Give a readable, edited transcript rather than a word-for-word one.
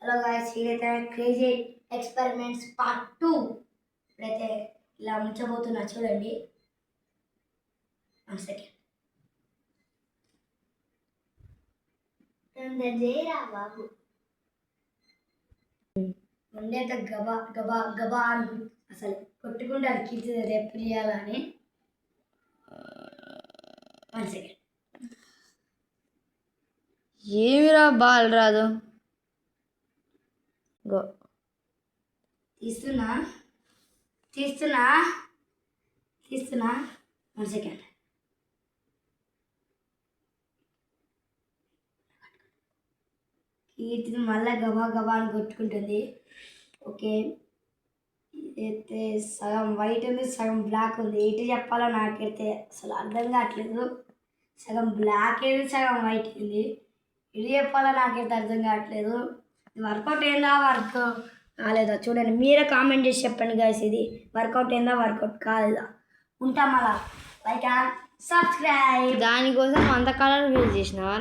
Hello guys, ఇదైతే crazy experiments part 2. ఇప్పుడైతే ఇలా ఉంచబోతున్నా, చూడండి. 1 సెకండ్. చేయరా బాబు, ముందైతే గబా గబా గబా అని అసలు కొట్టుకుంటే అది కింద రేపు చేయాలని. 1 సెకండ్. ఏమిరా బాలరాదు, గో తీస్తున్నా తీస్తున్నా తీస్తున్నా 1 సెకండ్. కీర్తిని మళ్ళీ గబా గబా అని కొట్టుకుంటుంది. ఓకే, ఇదైతే సగం వైట్ ఉంది, సగం బ్లాక్ ఉంది. ఎటు చెప్పాలో నాకైతే అసలు అర్థం కావట్లేదు. సగం బ్లాక్ ఏది, సగం వైట్ ఉంది. ఇది చెప్పాలో నాకైతే అర్థం కావట్లేదు. వర్కౌట్ ఏందా, వర్క్ కాలేదా చూడండి. మీరే కామెంట్ చేసి చెప్పండి గాయస్, ఇది వర్కౌట్ ఏందా, వర్కౌట్ కాలేదా. ఉంటాం అలా. Like and subscribe. దానికోసం అంత కలర్ యూజ్ చేసినావా?